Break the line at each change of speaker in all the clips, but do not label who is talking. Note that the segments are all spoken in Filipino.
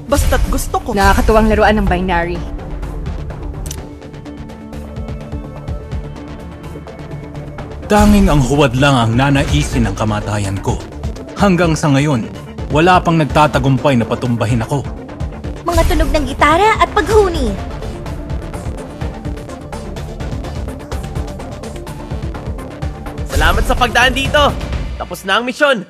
Basta't gusto ko.
Nakakatuwang laruan ng binary.
Tanging ang huwad lang ang nanaisin ng kamatayan ko. Hanggang sa ngayon, wala pang nagtatagumpay na patumbahin ako.
Mga tunog ng gitara at paghuni.
Salamat sa pagdaan dito! Tapos na ang misyon!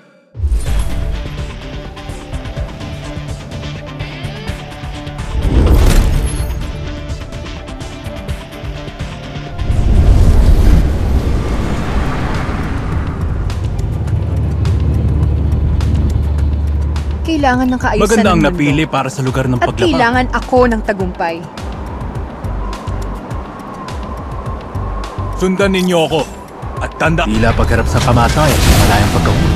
Kailangan ng kaayusan
Maganda ang
ng mundo.
napili para sa lugar ng
At
paglabag.
kailangan ako ng tagumpay.
Sundan ninyo ako. At tanda, tila pagharap sa kamatayan at malayang pagkahulog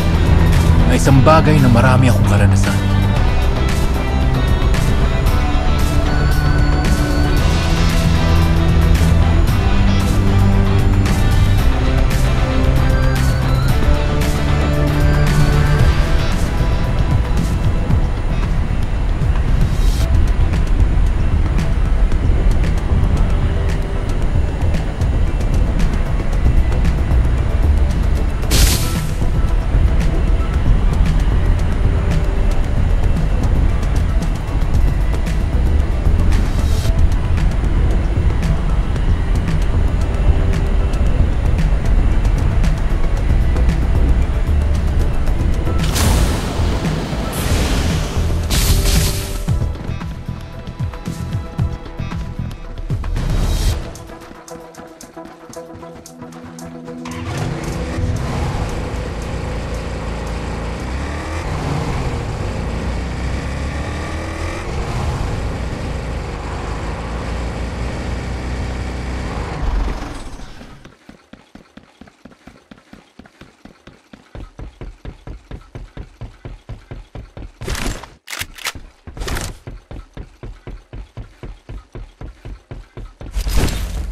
na isang bagay na marami akong karanasan.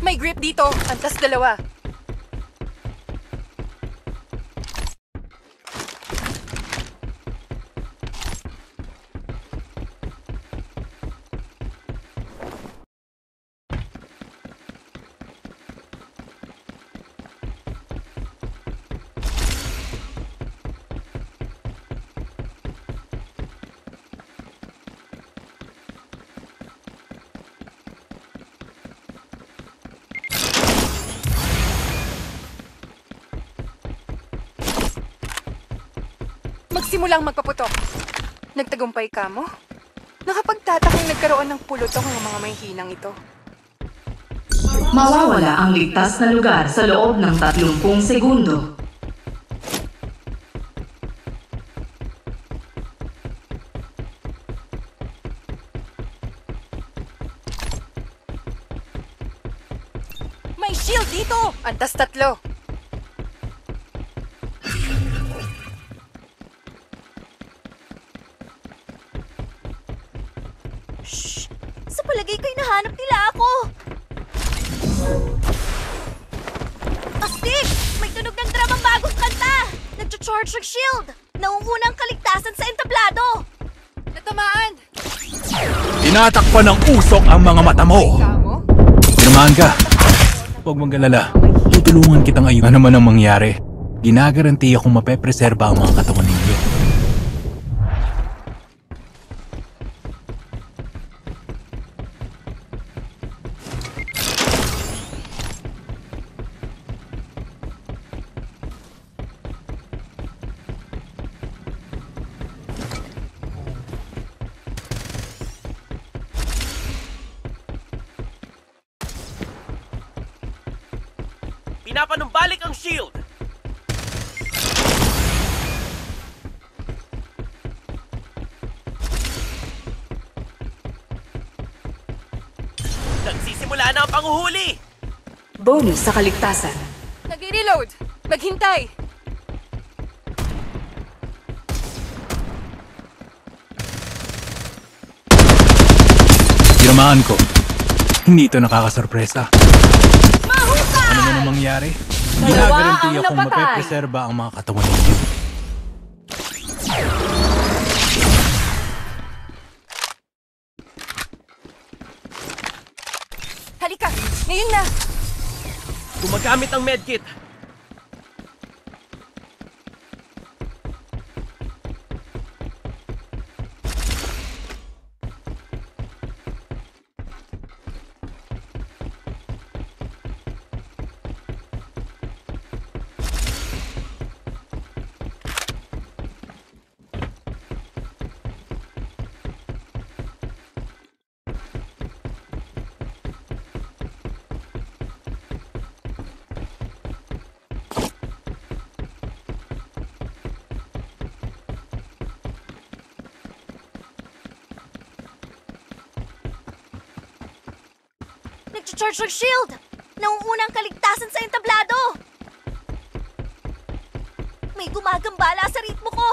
May grip dito. Antas dalawa. Magsimulang magpaputok. Nagtagumpay ka mo? Nakapagtatakang nagkaroon ng pulutong ang mga may hinang ito.
Mawawala ang ligtas na lugar sa loob ng 30 segundo.
May shield dito! Antas tatlo.
Shh! Sa palagay ko'y nahanap nila ako! Astig! May tunog ng dramang bagong kanta! Nag-charge ng shield! Nauunang kaligtasan sa entablado!
Natamaan!
Tinatakpan ng usok ang mga mata mo. Tinamaan ka. Huwag mong galala. Tutulungan kitang ayun. Ano man ang mangyari, ginagarantiya kong mapepreserba ang mga katawan ninyo.
Pinapanumbalik ang shield! Nagsisimula na ang panguhuli!
Bonus sa kaligtasan.
Nag-reload! Maghintay!
Tinamaan ko. Hindi ito nakakasorpresa. Ano man ang mangyari, ginagarantiya kong mapepreserba ang mga katawan ninyo.
Ngayon na!
Gumagamit ang medkit.
Nag-charge ng shield! Nauunang kaligtasan sa entablado! May gumagambala sa ritmo ko!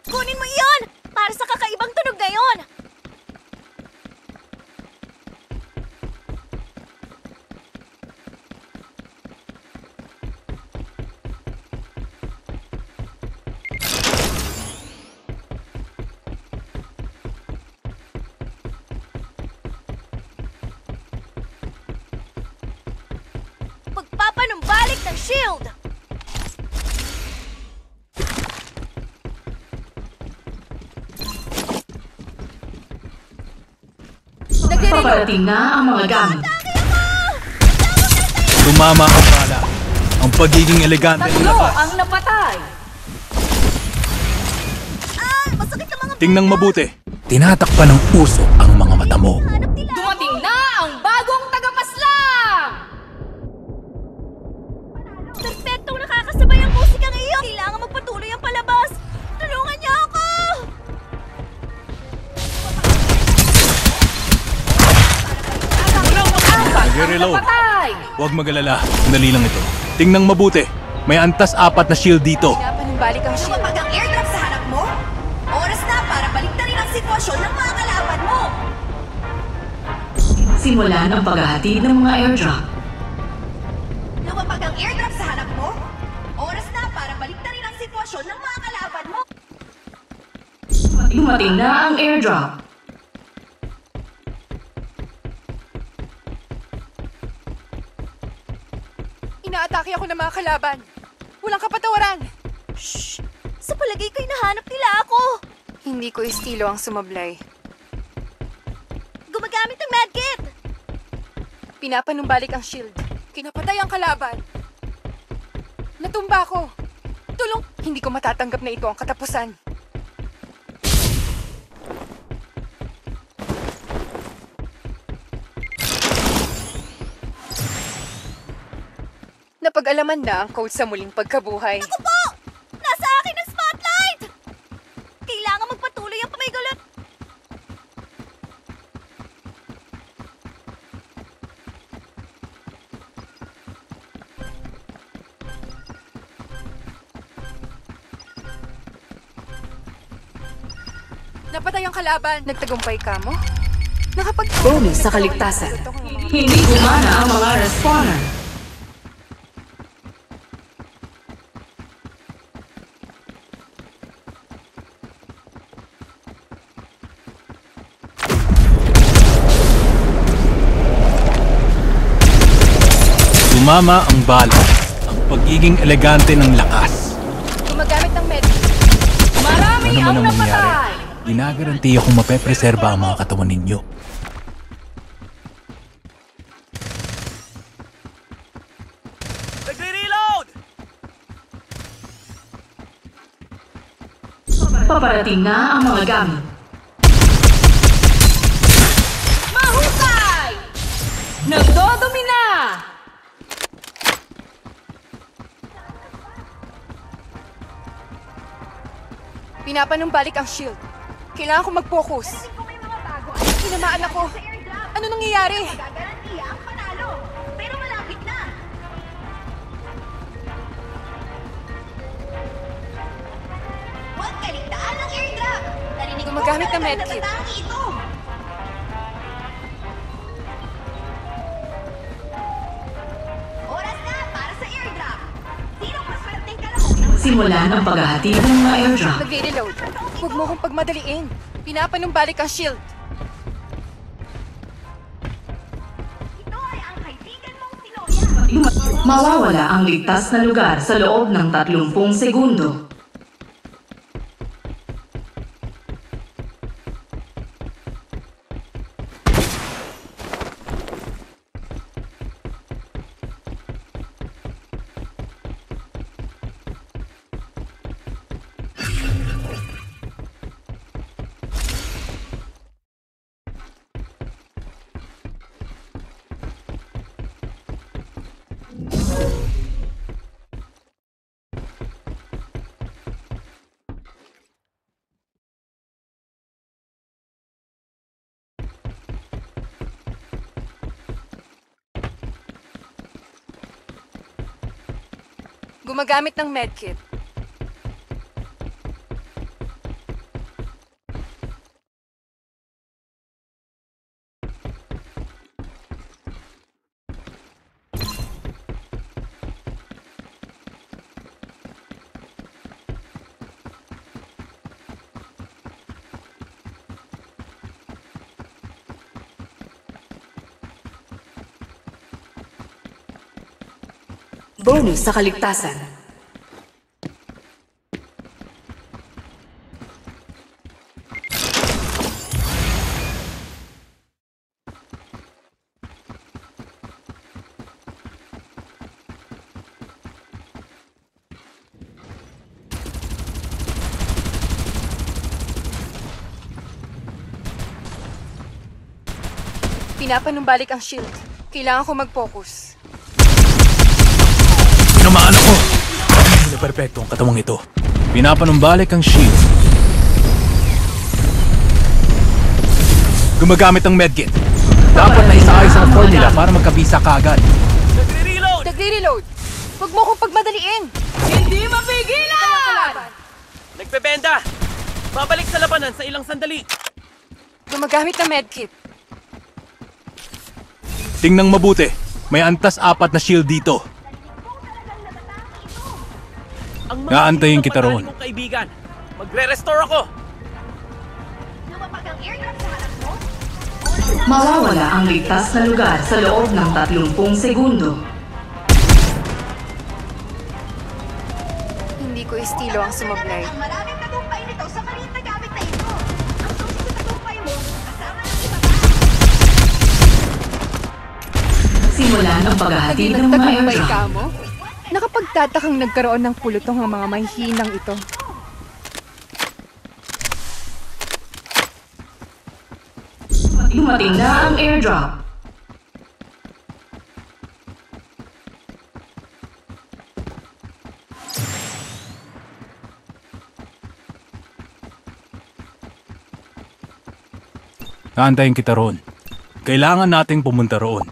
Kunin mo iyon! Para sa kakaibang tunog ngayon! Pagpapanumbalik ng shield!
Nagre-reload!
Paparating na ang mga gamit.
Tumama ang bala. Ang pagiging elegante ng
Tatlo
lakas.
ang napatay.
Masakit ang mga
Tingnan mabuti. Tinatakpan ng usok ang mga mata mo.
hanap nila!
Dumating na ang bagong tagapaslang!
Perpektong nakakasabay ang musika ngayon! Kailangan magpatuloy ang palabas! Tulungan niyo ako!
Nagre-reload.
Napatay!
Huwag mag-alala. Sandali lang ito. Tingnan mabuti. May antas 4 na shield dito.
Pinapanumbalik ang shield.
Lumapag ang airdrop sa harap mo! Oras na para baliktarin ang sitwasyon ng mga kalaban mo!
Simulan ang paghahatid ng mga airdrop.
Lumapag ang airdrop sa harap mo! Oras na para baliktarin ang sitwasyon ng mga kalaban mo!
Dumating na ang airdrop.
Inaatake ako ng mga kalaban. Walang kapatawaran.
Shh! Sa palagay ko'y nahanap nila ako!
Hindi ko estilo ang sumablay.
Gumagamit ng medkit!
Pinapanumbalik ang shield. Kinapatay ang kalaban. Natumba ko. Tulong! Hindi ko matatanggap na ito ang katapusan. Napag-alaman na ang code sa muling pagkabuhay.
Ako po! Nasa akin ang spotlight! Kailangan magpatuloy ang pamigulot!
Napatay ang kalaban. Nagtagumpay ka mo? Nakapag-
Bonus sa kaligtasan. Hindi gumana ang mga respawner.
Tumama ang bala. Ang pagiging elegante ng lakas.
Gumagamit ng medkit.
Marami
Ano man
ang
ang mangyari,
napatay.
ginagarantiya kong mapepreserba ang mga katawan ninyo.
Nagre-reload!
Paparating na ang mga gamit.
Mahusay!
Nagdodomina!
Pinapanumbalik ang shield. Kailangan ko mag-focus. Tinamaan ako. Ano nangyayari?
Gagarantiya ang panalo! Pero malapit na! Huwag kaligtaan ang airdrop! Narinig ko
Gumagamit ng
talagang
medkit.
natatangi ito! Oras na para sa airdrop! Sino mas swerteng kalahok ng
Simulan ang paghahatid ng mga airdrop.
Nagre-reload. Huwag mo akong pagmadaliin. Pinapanumbalik ang shield.
Mawawala ang ligtas na lugar sa loob ng 30 segundo.
Gumagamit ng medkit.
Bonus sa kaligtasan.
Pinapanumbalik ang shield. Kailangan ko mag-focus.
Tinamaan ako! Hindi na perpekto ang katawang ito. Pinapanumbalik ang shield. Gumagamit ng medkit. Dapat na isaayos ang formula para magkabisa kaagad.
Nagre-reload!
Nagre-reload! Huwag mo akong pagmadaliin!
Hindi mapigilan!
Nagpebenda! Babalik sa labanan sa ilang sandali.
Gumagamit ng medkit.
Tingnang mabuti. May antas 4 na shield dito.
Ang
Aantayin kita
magaling
roon.
kong kaibigan. Magre-restore ako.
Lumapag ang airdrop sa harap mo?
Mawawala ang ligtas na lugar sa loob ng 30 segundo.
Hindi ko estilo ang sumablay.
Ang maraming tagumpay nito sa maliit na gamit na ito. Ang susi sa tagumpay mo, kasama ng iba pa.
Simulan ang paghahatid ng mga
Nagtagumpay
airdrop.
ka mo? Nakapagtatakang nagkaroon ng pulutong ang mga mahihinang ito.
Dumating na ang airdrop.
Aantayin kita roon. Kailangan nating pumunta roon.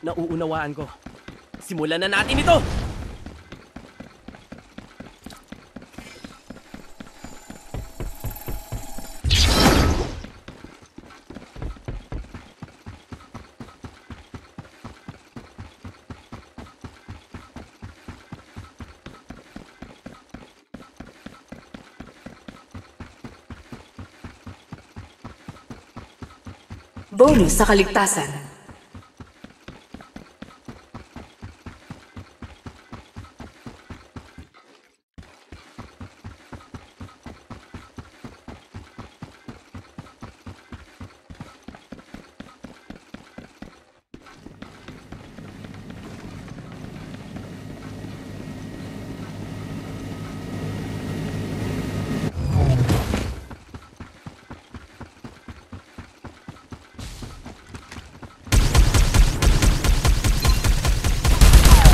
Nauunawaan ko. Simulan na natin ito!
Bonus sa kaligtasan.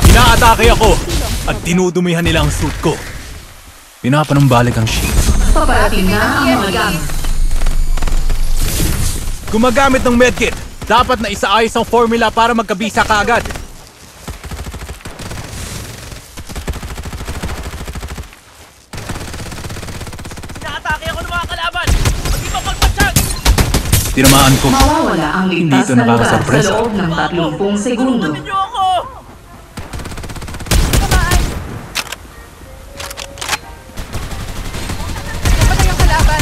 Inaatake ako at dinudumihan nila ang suit ko. Pinapanumbalik ang shield.
Paparating na ang mga gamit.
Gumagamit ng medkit. Dapat na isaayos ang formula para magkabisa kaagad.
Inaatake ako ng mga kalaban! Mag-ipapagpatsyag!
Tinamaan ko.
Mawawala ang
Hindi
ligtas
ito
na lugar sa
nakakasurpresa.
loob ng 30 segundo.
Tulungan niyo ako!
Napatay ang kalaban!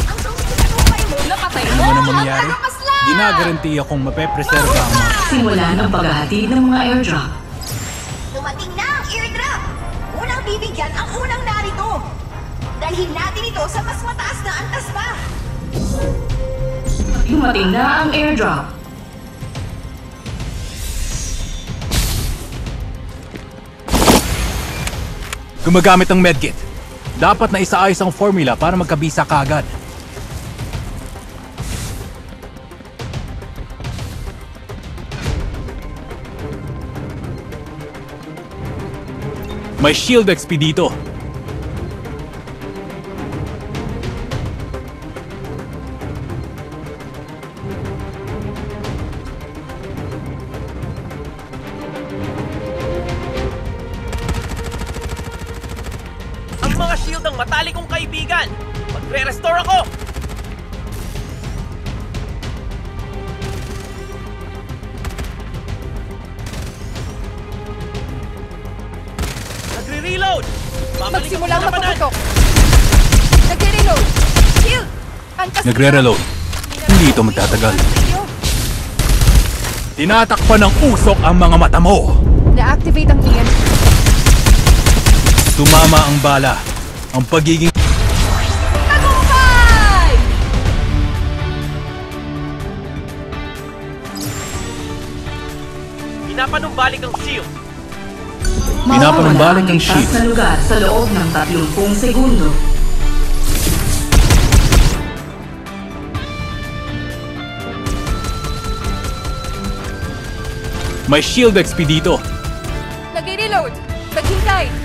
Ang susi sa tagumpay mo, napatay
Ano man ang mangyari, ginagaranti Ginagaranti akong mapepreserba ang mga...
Simulan ang paghahatid ng mga airdrop.
Dumating na ang airdrop! Unang bibigyan ang unang narito! Dalhin natin ito sa mas mataas na antas pa!
Dumating na ang airdrop.
Gumagamit ng medkit. Dapat na isaayos ang formula para magkabisa kaagad. May shield XP dito.
Ang mga shield ng matali kong kaibigan! Magre-restore ako! Nagre-reload! Babalik
Magsimula
ang
ang
labanan!
magpaputok. Nagre-reload. Shield! Antas
Nagre-reload. Hindi ito magtatagal. Tinatakpan ng usok ang mga mata mo.
Na-activate ang EMP.
Tumama ang bala. Ang pagiging...
Tagumpay!
Pinapanumbalik ang shield!
Pinapanumbalik
Mawawala
ang
ligtas
shield.
na lugar sa loob ng 30 segundo.
May shield XP dito.
Nagre-reload. Maghintay.